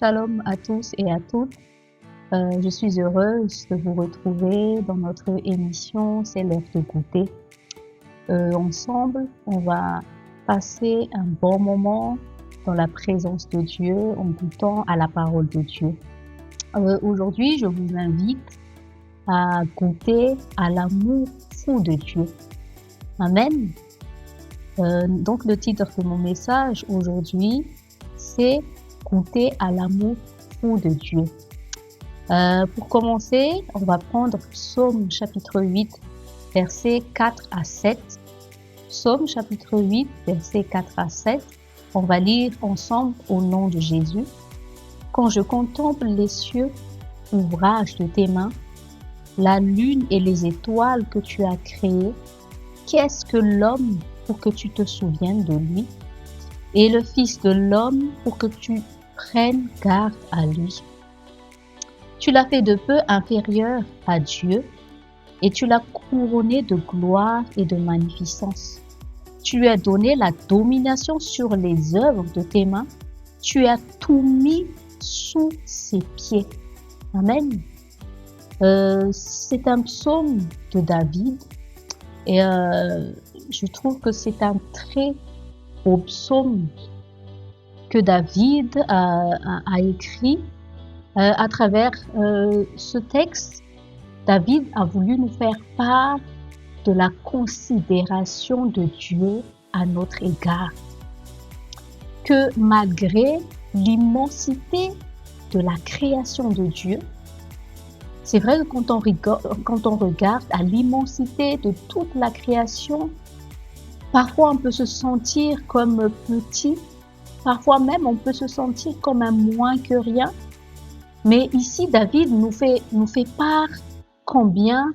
Shalom à tous et à toutes. Je suis heureuse de vous retrouver dans notre émission C'est l'heure de goûter. Ensemble, on va passer un bon moment dans la présence de Dieu en goûtant à la parole de Dieu. Aujourd'hui, je vous invite à goûter à l'amour fou de Dieu. Amen. Donc le titre de mon message aujourd'hui, c'est goûter à l'amour fou de Dieu. Pour commencer, on va prendre Psaume chapitre 8, versets 4 à 7. Psaume chapitre 8, versets 4 à 7. On va lire ensemble au nom de Jésus. Quand je contemple les cieux, ouvrage de tes mains, la lune et les étoiles que tu as créées, qu'est-ce que l'homme pour que tu te souviennes de lui, et le Fils de l'homme pour que tu prennes garde à lui. Tu l'as fait de peu inférieur à Dieu, et tu l'as couronné de gloire et de magnificence. Tu lui as donné la domination sur les œuvres de tes mains, tu as tout mis sous ses pieds. Amen. C'est un psaume de David, et je trouve que c'est un très beau psaume que David a écrit. À travers ce texte, David a voulu nous faire part de la considération de Dieu à notre égard. Que malgré l'immensité de la création de Dieu, c'est vrai que quand on regarde à l'immensité de toute la création, parfois on peut se sentir comme petit, parfois même on peut se sentir comme un moins que rien. Mais ici, David nous fait part combien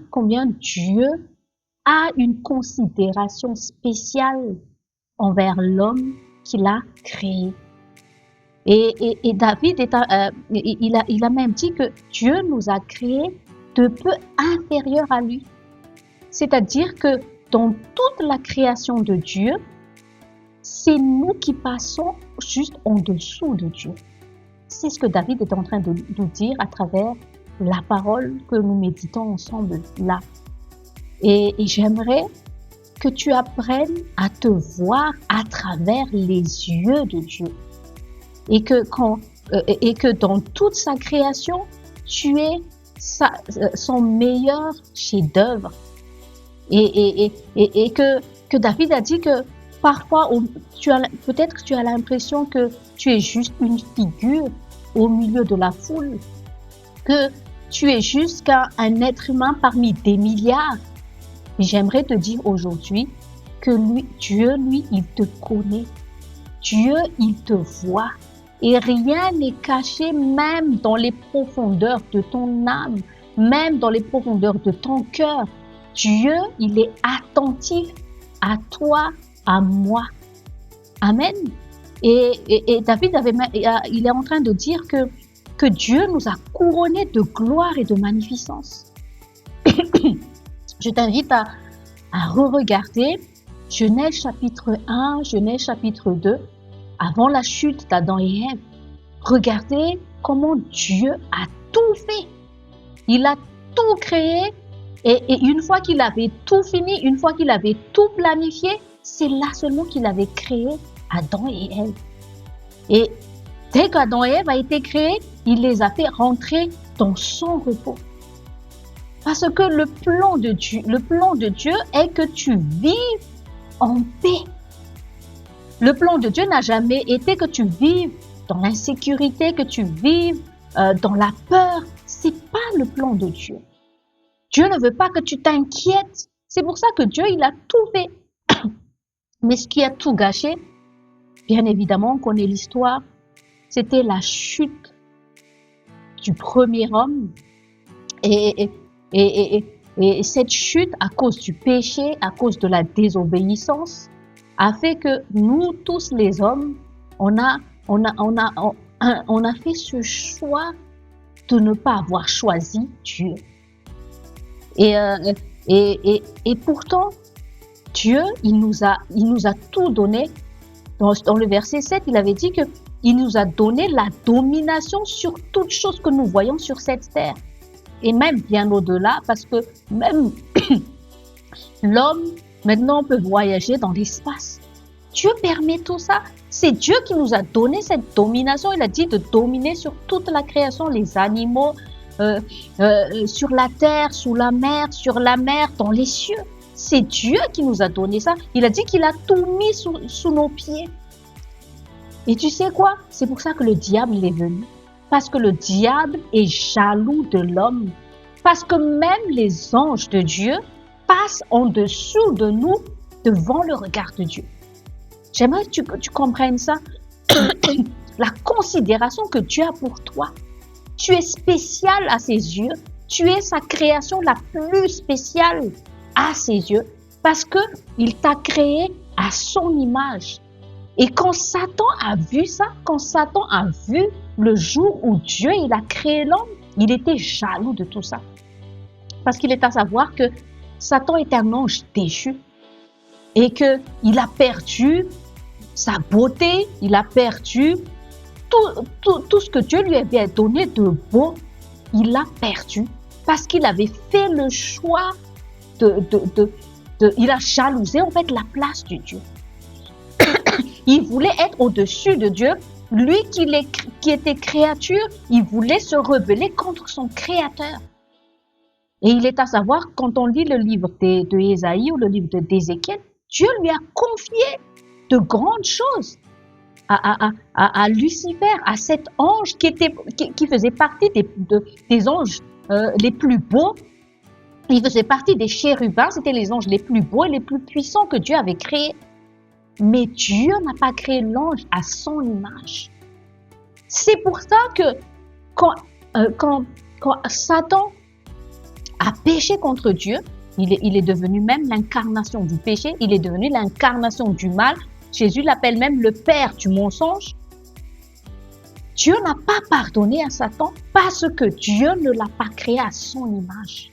Dieu a une considération spéciale envers l'homme qu'il a créé. Et David il a même dit que Dieu nous a créés de peu inférieurs à lui. C'est-à-dire que dans toute la création de Dieu, c'est nous qui passons juste en dessous de Dieu. C'est ce que David est en train de nous dire à travers la parole que nous méditons ensemble là. Et j'aimerais que tu apprennes à te voir à travers les yeux de Dieu. Et que dans toute sa création, tu es son meilleur chef-d'œuvre. Et que David a dit que parfois, peut-être que tu as l'impression que tu es juste une figure au milieu de la foule, que tu es juste un être humain parmi des milliards. Mais j'aimerais te dire aujourd'hui que Dieu, il te connaît. Dieu, il te voit. Et rien n'est caché, même dans les profondeurs de ton âme, même dans les profondeurs de ton cœur. Dieu, il est attentif à toi, à moi. Amen. Et David il est en train de dire que Dieu nous a couronnés de gloire et de magnificence. Je t'invite à re-regarder Genèse chapitre 1, Genèse chapitre 2, avant la chute d'Adam et Ève. Regardez comment Dieu a tout fait. Il a tout créé et une fois qu'il avait tout fini, une fois qu'il avait tout planifié, c'est là seulement qu'il avait créé Adam et Ève. Et dès qu'Adam et Ève a été créés, il les a fait rentrer dans son repos. Parce que le plan de Dieu est que tu vives en paix. Le plan de Dieu n'a jamais été que tu vives dans l'insécurité, que tu vives dans la peur. C'est pas le plan de Dieu. Dieu ne veut pas que tu t'inquiètes. C'est pour ça que Dieu, il a tout fait. Mais ce qui a tout gâché, bien évidemment, on connaît l'histoire, c'était la chute du premier homme. Et cette chute, à cause du péché, à cause de la désobéissance, a fait que nous, tous les hommes, on a fait ce choix de ne pas avoir choisi Dieu. Et pourtant, Dieu, il nous a tout donné. Dans le verset 7, il avait dit que il nous a donné la domination sur toutes choses que nous voyons sur cette terre. Et même bien au-delà, parce que même l'homme, maintenant, peut voyager dans l'espace. Dieu permet tout ça. C'est Dieu qui nous a donné cette domination. Il a dit de dominer sur toute la création, les animaux, sur la terre, sous la mer, sur la mer, dans les cieux. C'est Dieu qui nous a donné ça. Il a dit qu'il a tout mis sous nos pieds. Et tu sais quoi? C'est pour ça que le diable est venu. Parce que le diable est jaloux de l'homme. Parce que même les anges de Dieu passent en dessous de nous devant le regard de Dieu. J'aimerais que tu comprennes ça. La considération que Dieu a pour toi. Tu es spécial à ses yeux. Tu es sa création la plus spéciale à ses yeux. Parce que il t'a créé à son image. Et quand Satan a vu ça, quand Satan a vu le jour où Dieu il a créé l'homme, il était jaloux de tout ça. Parce qu'il est à savoir que Satan est un ange déchu et qu'il a perdu sa beauté, il a perdu tout ce que Dieu lui avait donné de beau, il l'a perdu parce qu'il avait fait le choix il a jalousé en fait la place de Dieu. Il voulait être au-dessus de Dieu. Lui qui était créature, il voulait se rebeller contre son créateur. Et il est à savoir, quand on lit le livre de Ésaïe ou le livre d'Ézéchiel, Dieu lui a confié de grandes choses à Lucifer, à cet ange qui faisait partie des anges les plus beaux. Il faisait partie des chérubins, c'était les anges les plus beaux et les plus puissants que Dieu avait créés. Mais Dieu n'a pas créé l'ange à son image. C'est pour ça que quand Satan a péché contre Dieu, il est devenu même l'incarnation du péché, il est devenu l'incarnation du mal. Jésus l'appelle même le père du mensonge. Dieu n'a pas pardonné à Satan parce que Dieu ne l'a pas créé à son image.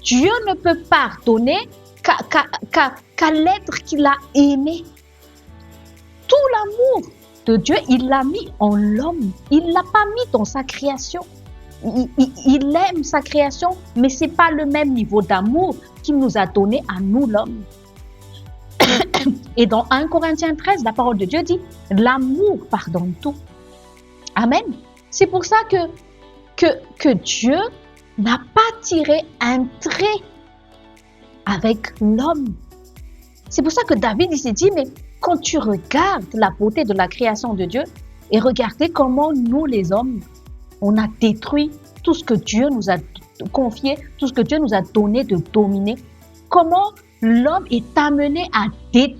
Dieu ne peut pardonner qu'à l'être qu'il a aimé. Tout l'amour de Dieu, il l'a mis en l'homme. Il l'a pas mis dans sa création. Il aime sa création, mais c'est pas le même niveau d'amour qu'il nous a donné à nous, l'homme. Et dans 1 Corinthiens 13, la parole de Dieu dit, l'amour pardonne tout. Amen. C'est pour ça que Dieu n'a pas tiré un trait avec l'homme. C'est pour ça que David il s'est dit, mais quand tu regardes la beauté de la création de Dieu et regardez comment nous les hommes, on a détruit tout ce que Dieu nous a confié, tout ce que Dieu nous a donné de dominer, comment l'homme est amené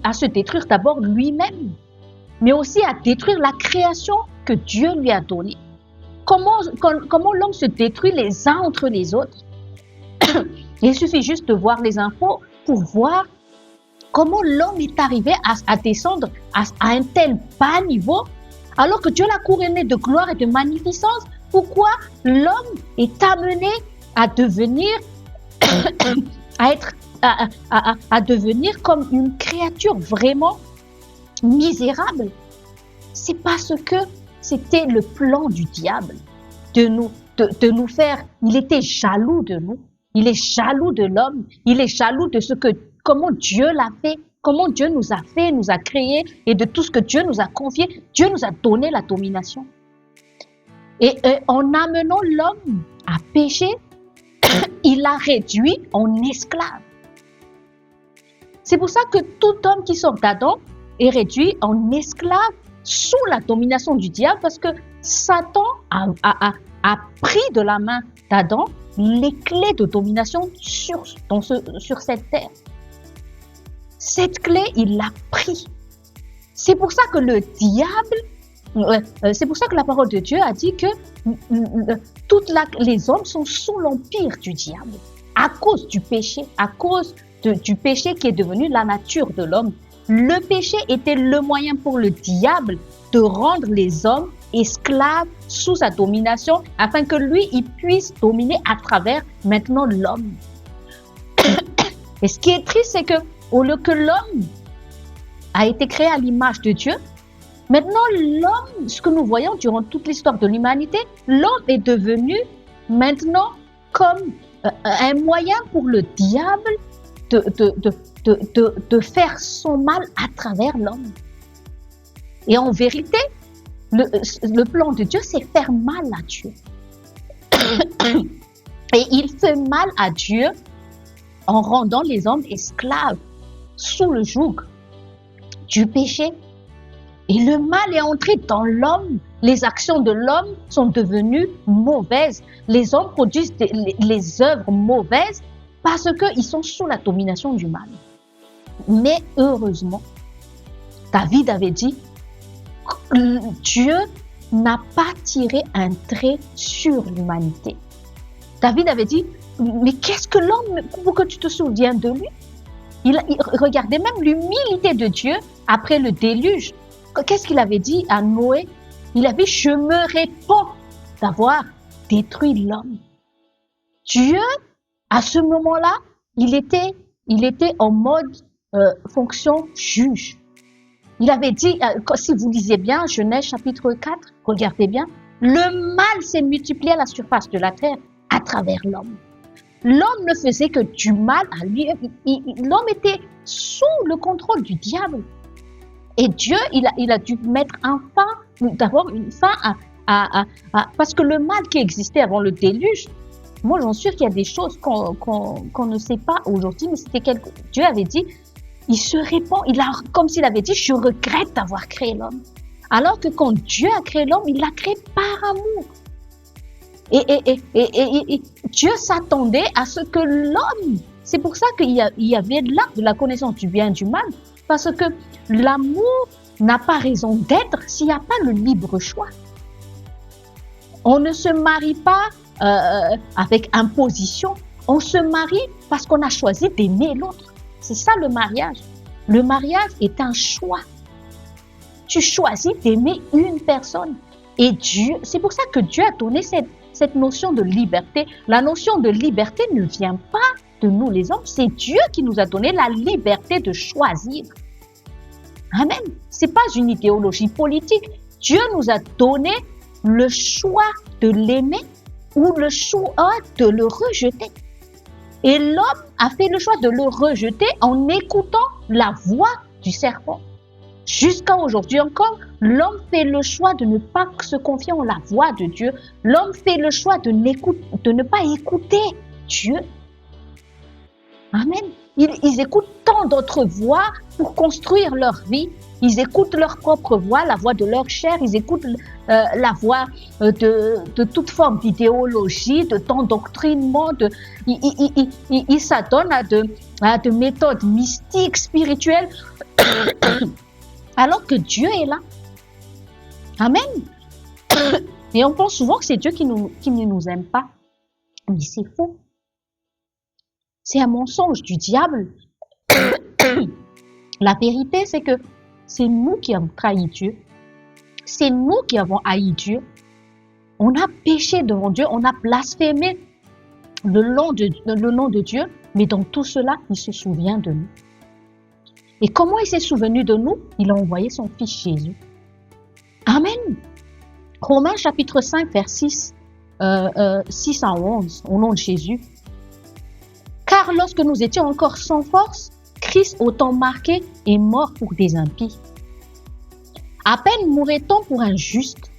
à se détruire d'abord lui-même, mais aussi à détruire la création que Dieu lui a donnée. Comment l'homme se détruit les uns entre les autres. Il suffit juste de voir les infos pour voir comment l'homme est arrivé à descendre à un tel bas niveau, alors que Dieu l'a couronné de gloire et de magnificence. Pourquoi l'homme est amené à devenir, à devenir comme une créature vraiment misérable? C'est parce que c'était le plan du diable de nous faire. Il était jaloux de nous. Il est jaloux de l'homme. Il est jaloux de comment Dieu l'a fait, comment Dieu nous a fait, nous a créés et de tout ce que Dieu nous a confié. Dieu nous a donné la domination. Et en amenant l'homme à pécher, il l'a réduit en esclave. C'est pour ça que tout homme qui sort d'Adam est réduit en esclave sous la domination du diable, parce que Satan a pris de la main d'Adam les clés de domination sur cette terre. Cette clé, il l'a pris. C'est pour ça que le diable, c'est pour ça que la parole de Dieu a dit que les hommes sont sous l'empire du diable, à cause du péché, à cause du péché qui est devenu la nature de l'homme. Le péché était le moyen pour le diable de rendre les hommes esclaves sous sa domination, afin que lui, il puisse dominer à travers maintenant l'homme. Et ce qui est triste, c'est que au lieu que l'homme a été créé à l'image de Dieu, Maintenant, l'homme, ce que nous voyons durant toute l'histoire de l'humanité, l'homme est devenu maintenant comme un moyen pour le diable de faire son mal à travers l'homme. Et en vérité, le plan de Dieu, c'est faire mal à Dieu. Et il fait mal à Dieu en rendant les hommes esclaves sous le joug du péché. Et le mal est entré dans l'homme. Les actions de l'homme sont devenues mauvaises. Les hommes produisent les œuvres mauvaises parce qu'ils sont sous la domination du mal. Mais heureusement, David avait dit, Dieu n'a pas tiré un trait sur l'humanité. David avait dit, mais qu'est-ce que l'homme, pour que tu te souviens de lui? Il regardait même l'humilité de Dieu après le déluge. Qu'est-ce qu'il avait dit à Noé? Il avait dit, je me répands d'avoir détruit l'homme. Dieu, à ce moment-là, il était en mode fonction juge. Il avait dit, si vous lisez bien Genèse chapitre 4, regardez bien, le mal s'est multiplié à la surface de la terre à travers l'homme. L'homme ne faisait que du mal à lui. L'homme était sous le contrôle du diable. Et Dieu, il a dû mettre d'abord une fin parce que le mal qui existait avant le déluge, moi j'en suis sûr qu'il y a des choses qu'on ne sait pas aujourd'hui, mais Dieu avait dit, il se répand, comme s'il avait dit, je regrette d'avoir créé l'homme. Alors que quand Dieu a créé l'homme, il l'a créé par amour. Et Dieu s'attendait à ce que l'homme, c'est pour ça qu'il y avait là de la connaissance du bien et du mal, parce que l'amour n'a pas raison d'être s'il n'y a pas le libre choix. On ne se marie pas avec imposition, on se marie parce qu'on a choisi d'aimer l'autre. C'est ça le mariage. Le mariage est un choix. Tu choisis d'aimer une personne. Et Dieu, c'est pour ça que Dieu a donné cette notion de liberté. La notion de liberté ne vient pas de nous les hommes, c'est Dieu qui nous a donné la liberté de choisir. Amen. C'est pas une idéologie politique. Dieu nous a donné le choix de l'aimer ou le choix de le rejeter. Et l'homme a fait le choix de le rejeter en écoutant la voix du serpent. Jusqu'à aujourd'hui encore, l'homme fait le choix de ne pas se confier en la voix de Dieu. L'homme fait le choix de ne pas écouter Dieu. Amen. Ils écoutent tant d'autres voix pour construire leur vie. Ils écoutent leur propre voix, la voix de leur chair. Ils écoutent la voix de toute forme d'idéologie, de d'endoctrinement. Ils s'adonnent à de méthodes mystiques, spirituelles, alors que Dieu est là. Amen. Et on pense souvent que c'est Dieu qui ne nous aime pas. Mais c'est faux. C'est un mensonge du diable. La vérité, c'est que c'est nous qui avons trahi Dieu. C'est nous qui avons haï Dieu. On a péché devant Dieu, on a blasphémé le nom de Dieu, mais dans tout cela, il se souvient de nous. Et comment il s'est souvenu de nous? Il a envoyé son fils Jésus. Amen. Romains chapitre 5, vers 6 à 11, au nom de Jésus. Car lorsque nous étions encore sans force, Christ, au temps marqué, est mort pour des impies. À peine mourrait-on pour un juste.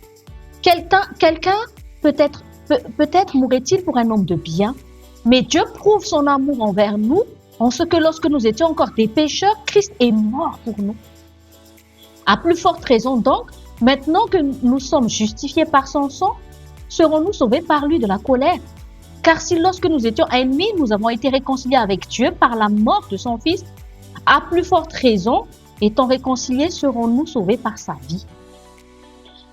Quelqu'un peut-être mourrait-il pour un homme de bien. Mais Dieu prouve son amour envers nous en ce que lorsque nous étions encore des pécheurs, Christ est mort pour nous. À plus forte raison donc, maintenant que nous sommes justifiés par son sang, serons-nous sauvés par lui de la colère. Car si lorsque nous étions ennemis, nous avons été réconciliés avec Dieu par la mort de son Fils, à plus forte raison, étant réconciliés, serons-nous sauvés par sa vie.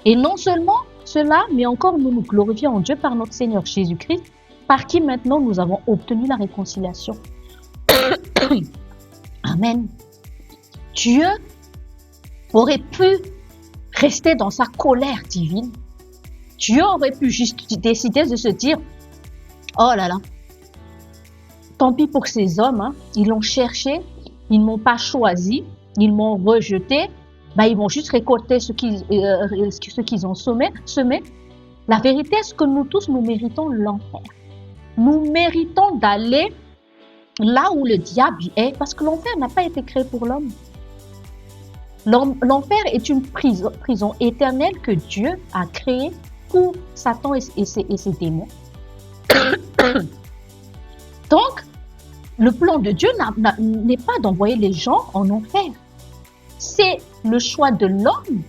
Et non seulement cela, mais encore nous nous glorifions en Dieu par notre Seigneur Jésus-Christ, par qui maintenant nous avons obtenu la réconciliation. Amen. Dieu aurait pu rester dans sa colère divine. Dieu aurait pu juste décider de se dire, oh là là, tant pis pour ces hommes, hein, ils l'ont cherché, ils ne m'ont pas choisi, ils m'ont rejeté, bah, ils vont juste récolter ce qu'ils ont semé. La vérité est que nous tous, nous méritons l'enfer. Nous méritons d'aller là où le diable est, parce que l'enfer n'a pas été créé pour l'homme. L'enfer est une prison éternelle que Dieu a créée pour Satan et ses démons. Donc, le plan de Dieu n'est pas d'envoyer les gens en enfer. C'est le choix de l'homme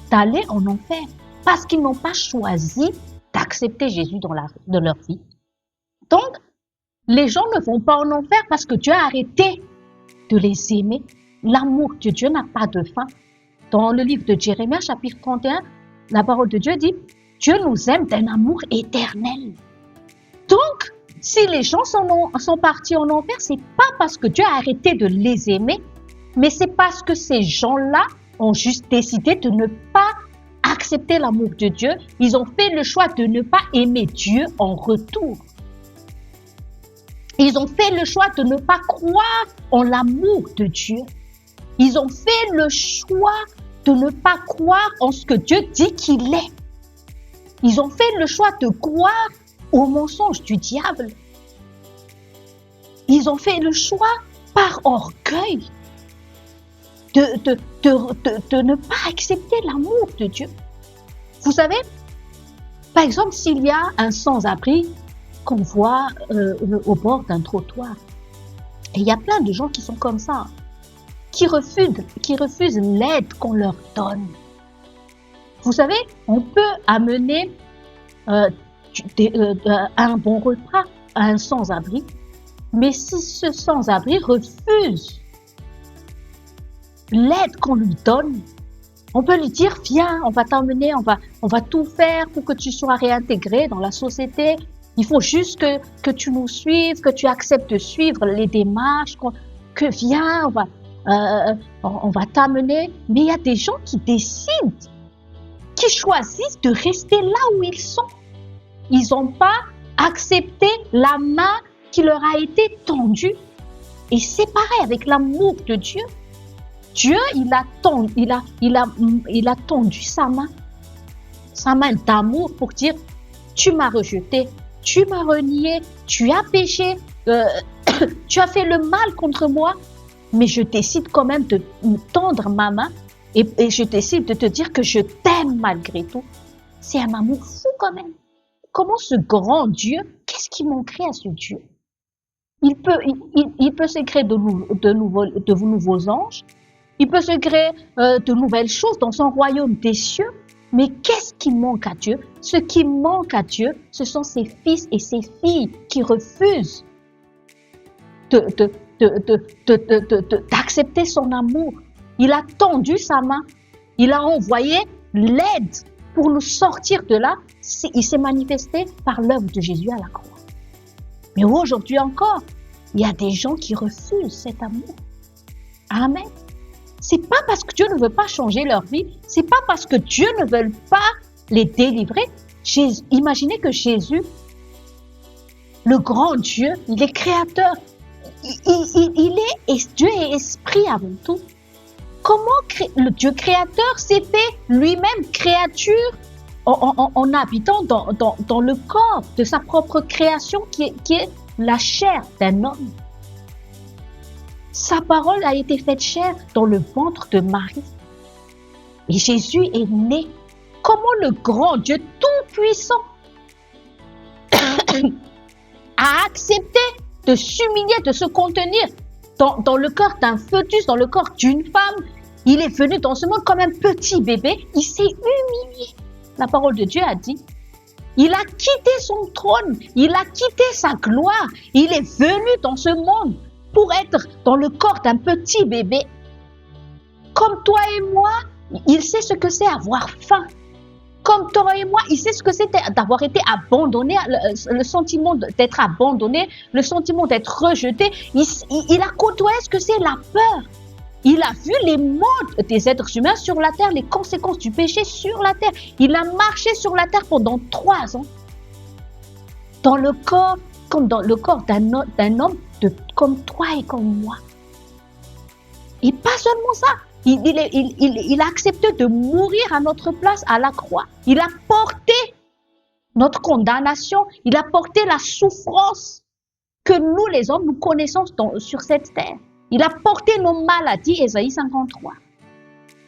d'aller en enfer parce qu'ils n'ont pas choisi d'accepter Jésus dans leur vie. Donc, les gens ne vont pas en enfer parce que Dieu a arrêté de les aimer. L'amour de Dieu n'a pas de fin. Dans le livre de Jérémie, chapitre 31, la parole de Dieu dit « Dieu nous aime d'un amour éternel ». Donc, si les gens sont partis en enfer, c'est pas parce que Dieu a arrêté de les aimer, mais c'est parce que ces gens-là ont juste décidé de ne pas accepter l'amour de Dieu. Ils ont fait le choix de ne pas aimer Dieu en retour. Ils ont fait le choix de ne pas croire en l'amour de Dieu. Ils ont fait le choix de ne pas croire en ce que Dieu dit qu'il est. Ils ont fait le choix de croire au mensonge du diable. Ils ont fait le choix par orgueil de ne pas accepter l'amour de Dieu. Vous savez, par exemple, s'il y a un sans-abri qu'on voit au bord d'un trottoir, et il y a plein de gens qui sont comme ça, qui refusent l'aide qu'on leur donne. Vous savez, on peut amener un bon repas à un sans-abri, mais si ce sans-abri refuse l'aide qu'on lui donne, on peut lui dire, viens, on va t'emmener, on va tout faire pour que tu sois réintégré dans la société. Il faut juste que tu nous suives, que tu acceptes de suivre les démarches, que viens, on va t'amener. Mais il y a des gens qui décident, qui choisissent de rester là où ils sont. Ils n'ont pas accepté la main qui leur a été tendue. Et c'est pareil avec l'amour de Dieu. Dieu, il a tendu sa main d'amour pour dire, tu m'as rejeté, tu m'as renié, tu as péché, tu as fait le mal contre moi, mais je décide quand même de me tendre ma main et je décide de te dire que je t'aime malgré tout. C'est un amour fou quand même. Comment ce grand Dieu, qu'est-ce qui manquerait à ce Dieu? Il peut se créer de nouveaux anges, il peut se créer de nouvelles choses dans son royaume des cieux, mais qu'est-ce qui manque à Dieu? Ce qui manque à Dieu, ce sont ses fils et ses filles qui refusent d'accepter son amour. Il a tendu sa main, il a envoyé l'aide pour nous sortir de là. Il s'est manifesté par l'œuvre de Jésus à la croix. Mais aujourd'hui encore, il y a des gens qui refusent cet amour. Amen. C'est pas parce que Dieu ne veut pas changer leur vie, c'est pas parce que Dieu ne veut pas les délivrer. Imaginez que Jésus, le grand Dieu, il est créateur. Dieu est esprit avant tout. Comment le Dieu créateur s'est fait lui-même créature en habitant dans le corps de sa propre création qui est la chair d'un homme. Sa parole a été faite chair dans le ventre de Marie. Et Jésus est né. Comment le grand Dieu tout-puissant a accepté de s'humilier, de se contenir dans le corps d'un fœtus, dans le corps d'une femme. Il est venu dans ce monde comme un petit bébé. Il s'est humilié. La parole de Dieu a dit, il a quitté son trône, il a quitté sa gloire. Il est venu dans ce monde pour être dans le corps d'un petit bébé. Comme toi et moi, il sait ce que c'est avoir faim. Comme toi et moi, il sait ce que c'est d'avoir été abandonné, le sentiment d'être abandonné, le sentiment d'être rejeté. Il a côtoyé ce que c'est la peur. Il a vu les modes des êtres humains sur la terre, les conséquences du péché sur la terre. Il a marché sur la terre pendant 3 ans. Dans le corps, comme dans le corps d'un homme comme toi et comme moi. Et pas seulement ça, Il a accepté de mourir à notre place à la croix. Il a porté notre condamnation. Il a porté la souffrance que nous, les hommes, nous connaissons sur cette terre. Il a porté nos maladies, Ésaïe 53.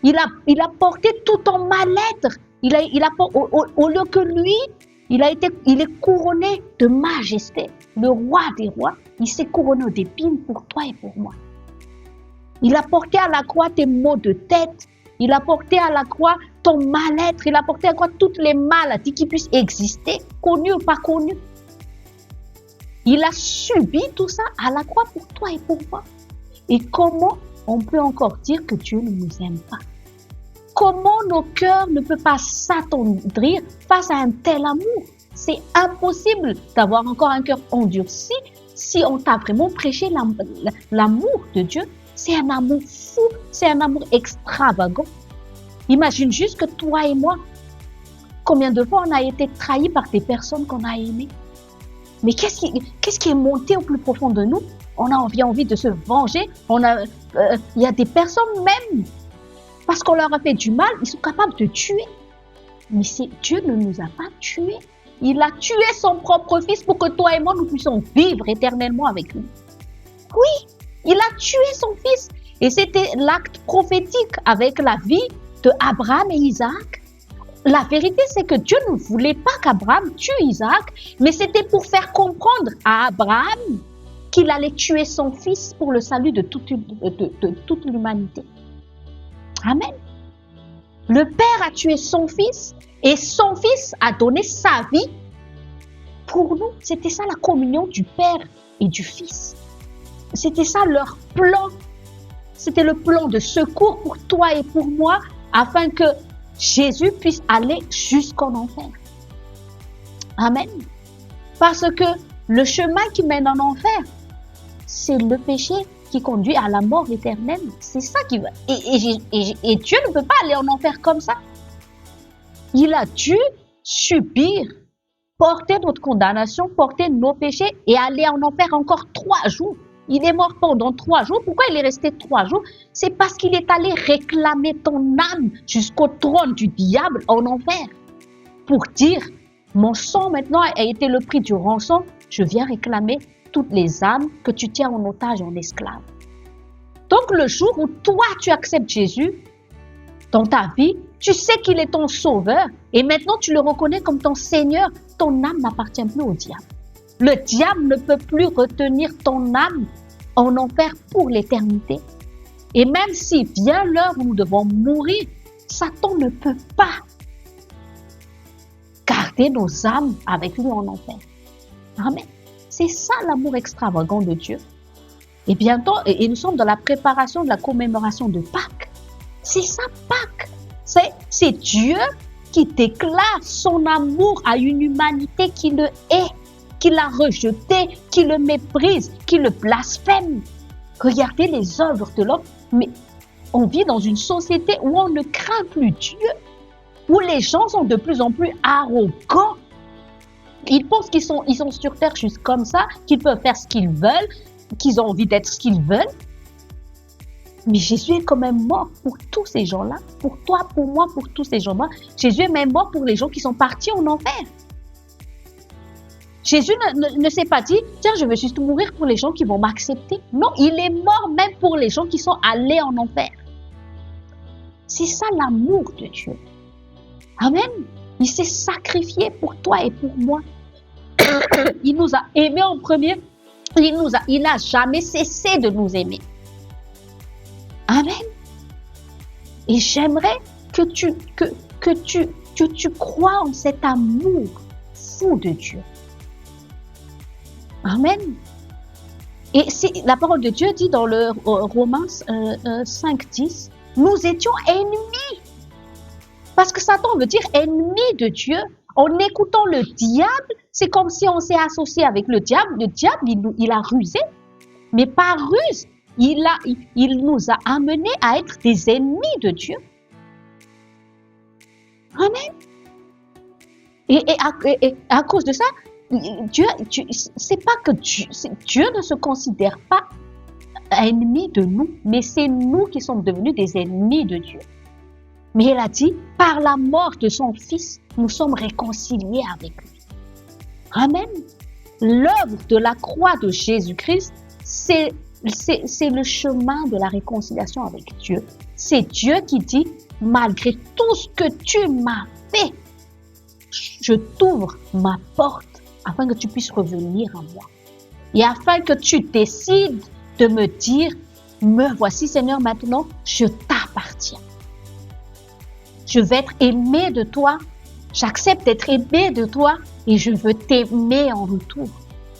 Il a porté tout ton mal-être. Au lieu que lui, il est couronné de majesté. Le roi des rois, il s'est couronné d'épines pour toi et pour moi. Il a porté à la croix tes maux de tête. Il a porté à la croix ton mal-être. Il a porté à la croix toutes les maladies qui puissent exister, connues ou pas connues. Il a subi tout ça à la croix pour toi et pour moi. Et comment on peut encore dire que Dieu ne nous aime pas? Comment nos cœurs ne peuvent pas s'attendrir face à un tel amour? C'est impossible d'avoir encore un cœur endurci si on t'a vraiment prêché l'amour de Dieu. C'est un amour fou, c'est un amour extravagant. Imagine juste que toi et moi, combien de fois on a été trahis par des personnes qu'on a aimées. Mais qu'est-ce qui est monté au plus profond de nous? On a envie de se venger. Il y a des personnes même, parce qu'on leur a fait du mal, ils sont capables de tuer. Mais Dieu ne nous a pas tués. Il a tué son propre fils pour que toi et moi, nous puissions vivre éternellement avec lui. Oui, il a tué son fils. Et c'était l'acte prophétique avec la vie de Abraham et Isaac. La vérité, c'est que Dieu ne voulait pas qu'Abraham tue Isaac, mais c'était pour faire comprendre à Abraham qu'il allait tuer son fils pour le salut de toute l'humanité. Amen. Le Père a tué son fils et son fils a donné sa vie pour nous. C'était ça la communion du Père et du Fils. C'était ça leur plan. C'était le plan de secours pour toi et pour moi afin que Jésus puisse aller jusqu'en enfer. Amen. Parce que le chemin qui mène en enfer, c'est le péché qui conduit à la mort éternelle. C'est ça qui va. Et Dieu ne peut pas aller en enfer comme ça. Il a dû subir, porter notre condamnation, porter nos péchés et aller en enfer encore 3 jours. Il est mort pendant 3 jours. Pourquoi il est resté 3 jours? C'est parce qu'il est allé réclamer ton âme jusqu'au trône du diable en enfer. Pour dire, mon sang maintenant a été le prix du rançon. Je viens réclamer toutes les âmes que tu tiens en otage, en esclave. Donc le jour où toi tu acceptes Jésus dans ta vie, tu sais qu'il est ton sauveur et maintenant tu le reconnais comme ton Seigneur, ton âme n'appartient plus au diable. Le diable ne peut plus retenir ton âme en enfer pour l'éternité. Et même si vient l'heure où nous devons mourir, Satan ne peut pas garder nos âmes avec lui en enfer. Amen. C'est ça l'amour extravagant de Dieu. Et bientôt, et nous sommes dans la préparation de la commémoration de Pâques. C'est ça Pâques. C'est Dieu qui déclare son amour à une humanité qui le hait, qui l'a rejeté, qui le méprise, qui le blasphème. Regardez les œuvres de l'homme. Mais on vit dans une société où on ne craint plus Dieu, où les gens sont de plus en plus arrogants. Ils pensent qu'ils sont sur terre juste comme ça, qu'ils peuvent faire ce qu'ils veulent, qu'ils ont envie d'être ce qu'ils veulent. Mais Jésus est quand même mort pour tous ces gens-là, pour toi, pour moi, pour tous ces gens-là. Jésus est même mort pour les gens qui sont partis en enfer. Jésus ne s'est pas dit, tiens, je vais juste mourir pour les gens qui vont m'accepter. Non, il est mort même pour les gens qui sont allés en enfer. C'est ça l'amour de Dieu. Amen. Il s'est sacrifié pour toi et pour moi. Il nous a aimés en premier. Il n'a jamais cessé de nous aimer. Amen. Et j'aimerais que tu crois en cet amour fou de Dieu. Amen. Et la parole de Dieu dit dans le Romains 5:10, nous étions ennemis. Parce que Satan veut dire ennemi de Dieu. En écoutant le diable, c'est comme si on s'est associé avec le diable. Le diable, il a rusé. Mais par ruse, il nous a amenés à être des ennemis de Dieu. Amen. Et à cause de ça, Dieu, c'est pas que Dieu ne se considère pas ennemis de nous, mais c'est nous qui sommes devenus des ennemis de Dieu. Mais il a dit, par la mort de son Fils, nous sommes réconciliés avec lui. Amen. L'œuvre de la croix de Jésus-Christ, c'est le chemin de la réconciliation avec Dieu. C'est Dieu qui dit, malgré tout ce que tu m'as fait, je t'ouvre ma porte afin que tu puisses revenir à moi. Et afin que tu décides de me dire, me voici Seigneur, maintenant, je t'appartiens. Je veux être aimé de toi, j'accepte d'être aimé de toi et je veux t'aimer en retour.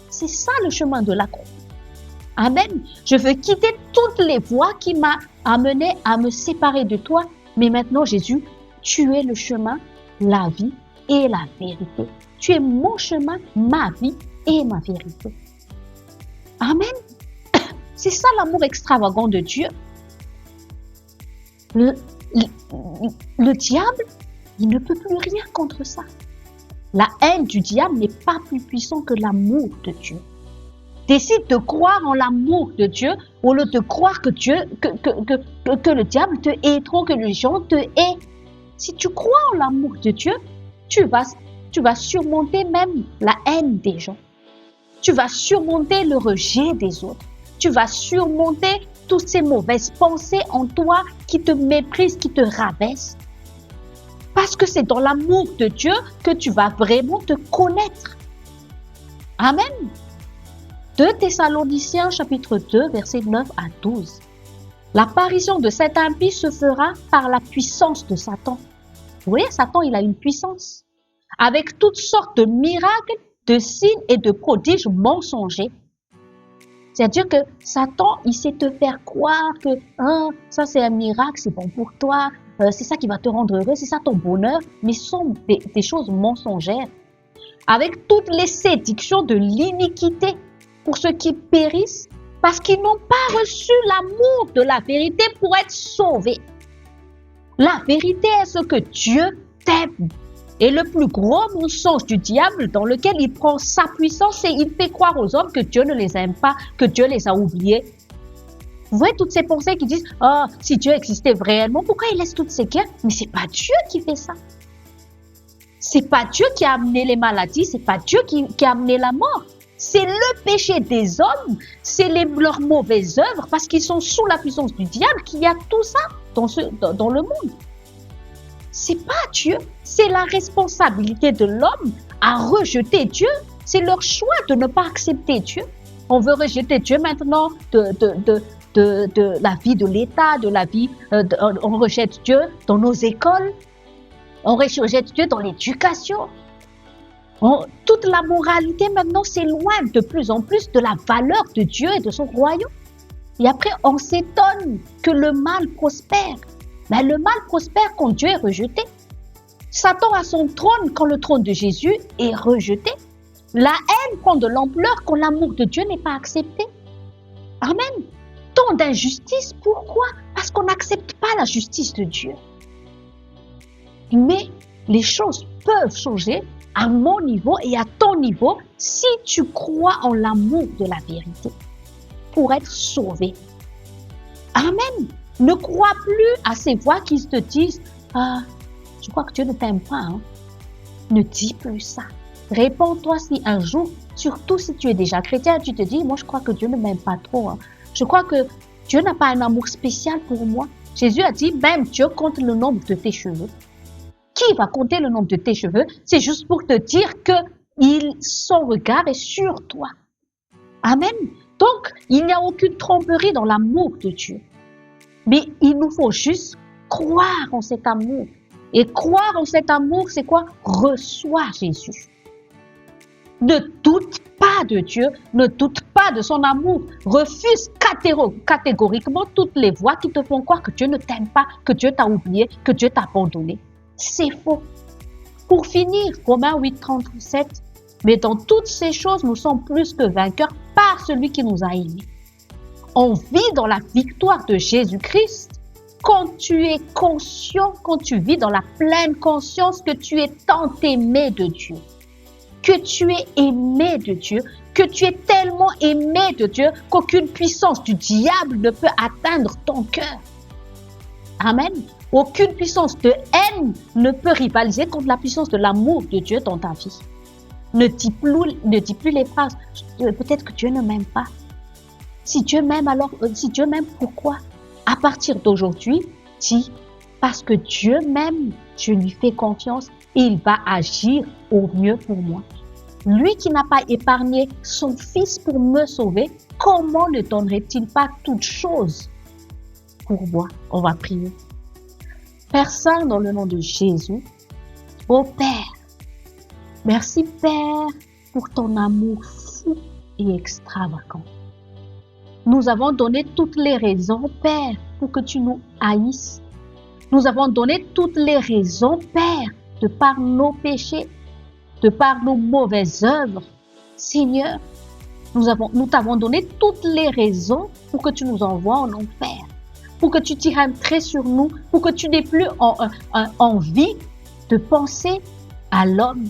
C'est ça le chemin de la croix. Amen. Je veux quitter toutes les voies qui m'ont amené à me séparer de toi. Mais maintenant, Jésus, tu es le chemin, la vie et la vérité. Tu es mon chemin, ma vie et ma vérité. Amen. C'est ça l'amour extravagant de Dieu. Le diable, il ne peut plus rien contre ça. La haine du diable n'est pas plus puissante que l'amour de Dieu. Décide de croire en l'amour de Dieu au lieu de croire que le diable te hait trop, que les gens te haient. Si tu crois en l'amour de Dieu, tu vas surmonter même la haine des gens. Tu vas surmonter le rejet des autres. Tu vas surmonter toutes ces mauvaises pensées en toi qui te méprisent, qui te rabaissent. Parce que c'est dans l'amour de Dieu que tu vas vraiment te connaître. Amen. 2 Thessaloniciens chapitre 2 versets 9 à 12. L'apparition de cet impie se fera par la puissance de Satan. Vous voyez, Satan, il a une puissance. Avec toutes sortes de miracles, de signes et de prodiges mensongers. C'est-à-dire que Satan, il sait te faire croire que ça c'est un miracle, c'est bon pour toi, c'est ça qui va te rendre heureux, c'est ça ton bonheur, mais ce sont des choses mensongères. Avec toutes les séductions de l'iniquité pour ceux qui périssent parce qu'ils n'ont pas reçu l'amour de la vérité pour être sauvés. La vérité est ce que Dieu t'aime. Et le plus gros mensonge du diable dans lequel il prend sa puissance, c'est qu'il fait croire aux hommes que Dieu ne les aime pas, que Dieu les a oubliés. Vous voyez toutes ces pensées qui disent « Oh, si Dieu existait réellement, pourquoi il laisse toutes ces guerres ?» Mais c'est pas Dieu qui fait ça. C'est pas Dieu qui a amené les maladies, c'est pas Dieu qui a amené la mort. C'est le péché des hommes, c'est leurs mauvaises œuvres, parce qu'ils sont sous la puissance du diable qu'il y a tout ça dans le monde. C'est pas Dieu, c'est la responsabilité de l'homme à rejeter Dieu. C'est leur choix de ne pas accepter Dieu. On veut rejeter Dieu maintenant de la vie de l'État, de la vie. On rejette Dieu dans nos écoles. On rejette Dieu dans l'éducation. Toute la moralité maintenant s'éloigne de plus en plus de la valeur de Dieu et de son royaume. Et après, on s'étonne que le mal prospère. Mais le mal prospère quand Dieu est rejeté. Satan a son trône quand le trône de Jésus est rejeté. La haine prend de l'ampleur quand l'amour de Dieu n'est pas accepté. Amen. Tant d'injustice, pourquoi? Parce qu'on n'accepte pas la justice de Dieu. Mais les choses peuvent changer à mon niveau et à ton niveau si tu crois en l'amour de la vérité pour être sauvé. Amen. Ne crois plus à ces voix qui te disent « Ah, je crois que Dieu ne t'aime pas. Hein. » Ne dis plus ça. Réponds-toi si un jour, surtout si tu es déjà chrétien, tu te dis « Moi, je crois que Dieu ne m'aime pas trop. Hein. Je crois que Dieu n'a pas un amour spécial pour moi. » Jésus a dit « Même Dieu compte le nombre de tes cheveux. » Qui va compter le nombre de tes cheveux? C'est juste pour te dire que son regard est sur toi. Amen. Donc, il n'y a aucune tromperie dans l'amour de Dieu. Mais il nous faut juste croire en cet amour. Et croire en cet amour, c'est quoi? Reçois Jésus. Ne doute pas de Dieu, ne doute pas de son amour. Refuse catégoriquement toutes les voix qui te font croire que Dieu ne t'aime pas, que Dieu t'a oublié, que Dieu t'a abandonné. C'est faux. Pour finir, Romains 8, 37, mais dans toutes ces choses, nous sommes plus que vainqueurs par celui qui nous a aimés. On vit dans la victoire de Jésus-Christ quand tu es conscient, quand tu vis dans la pleine conscience que tu es tant aimé de Dieu. que tu es aimé de Dieu, que tu es tellement aimé de Dieu qu'aucune puissance du diable ne peut atteindre ton cœur. Amen. Aucune puissance de haine ne peut rivaliser contre la puissance de l'amour de Dieu dans ta vie. Ne dis plus les phrases « peut-être que Dieu ne m'aime pas ». Si Dieu m'aime, alors, si Dieu m'aime, pourquoi? À partir d'aujourd'hui, dis « parce que Dieu m'aime, je lui fais confiance et il va agir au mieux pour moi ». Lui qui n'a pas épargné son Fils pour me sauver, comment ne donnerait-il pas toutes choses pour moi? On va prier. Père Saint, dans le nom de Jésus, ô Père, merci Père pour ton amour fou et extravagant. Nous avons donné toutes les raisons, Père, pour que tu nous haïsses. Nous avons donné toutes les raisons, Père, de par nos péchés, de par nos mauvaises œuvres. Seigneur, nous t'avons donné toutes les raisons pour que tu nous envoies en enfer, pour que tu tires un trait sur nous, pour que tu n'aies plus envie de penser à l'homme.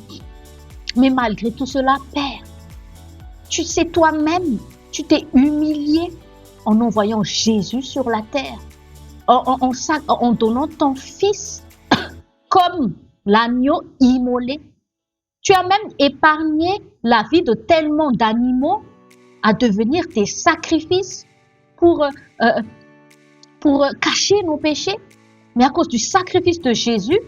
Mais malgré tout cela, Père, tu sais toi-même, tu t'es humilié en envoyant Jésus sur la terre, en donnant ton Fils comme l'agneau immolé. Tu as même épargné la vie de tellement d'animaux à devenir des sacrifices pour cacher nos péchés. Mais à cause du sacrifice de Jésus,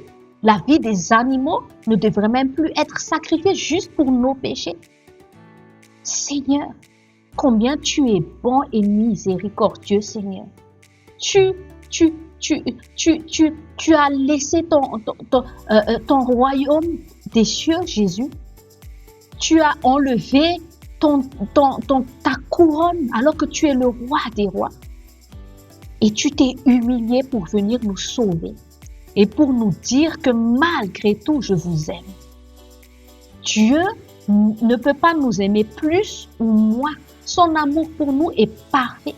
la vie des animaux ne devrait même plus être sacrifiée juste pour nos péchés. Seigneur, combien tu es bon et miséricordieux, Seigneur. Tu as laissé ton royaume des cieux, Jésus. Tu as enlevé ta couronne alors que tu es le roi des rois. Et tu t'es humilié pour venir nous sauver et pour nous dire que malgré tout, je vous aime. Dieu ne peut pas nous aimer plus ou moins. Son amour pour nous est parfait.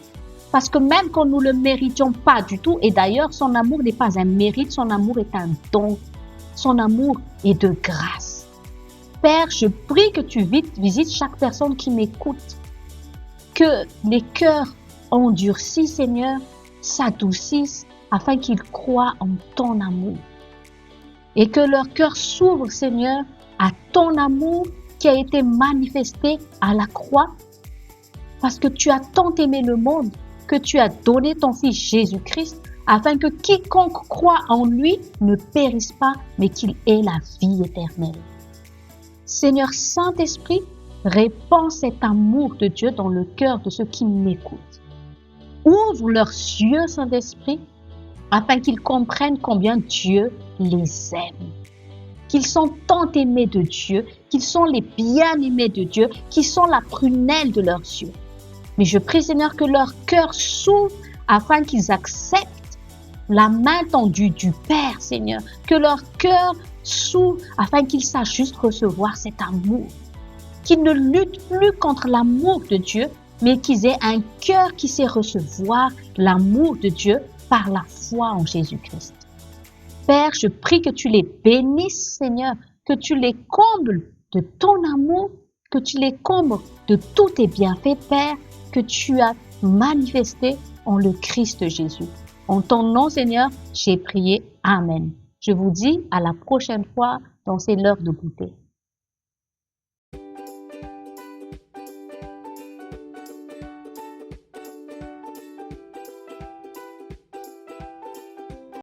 Parce que même quand nous ne le méritions pas du tout, et d'ailleurs, son amour n'est pas un mérite, son amour est un don. Son amour est de grâce. Père, je prie que tu visites chaque personne qui m'écoute. Que les cœurs endurcis, Seigneur, s'adoucissent afin qu'ils croient en ton amour. Et que leur cœur s'ouvre, Seigneur, à ton amour qui a été manifesté à la croix. Parce que tu as tant aimé le monde que tu as donné ton Fils Jésus-Christ afin que quiconque croit en lui ne périsse pas, mais qu'il ait la vie éternelle. Seigneur Saint-Esprit, répands cet amour de Dieu dans le cœur de ceux qui m'écoutent. Ouvre leurs yeux, Saint-Esprit, afin qu'ils comprennent combien Dieu les aime. Qu'ils sont tant aimés de Dieu, qu'ils sont les bien-aimés de Dieu, qu'ils sont la prunelle de leurs yeux. Mais je prie, Seigneur, que leur cœur s'ouvre afin qu'ils acceptent la main tendue du Père, Seigneur. Que leur cœur s'ouvre afin qu'ils sachent juste recevoir cet amour. Qu'ils ne luttent plus contre l'amour de Dieu, mais qu'ils aient un cœur qui sait recevoir l'amour de Dieu par la foi en Jésus-Christ. Père, je prie que tu les bénisses, Seigneur, que tu les combles de ton amour, que tu les combles de tous tes bienfaits, Père, que tu as manifesté en le Christ Jésus. En ton nom, Seigneur, j'ai prié. Amen. Je vous dis à la prochaine fois dans C'est l'heure de goûter.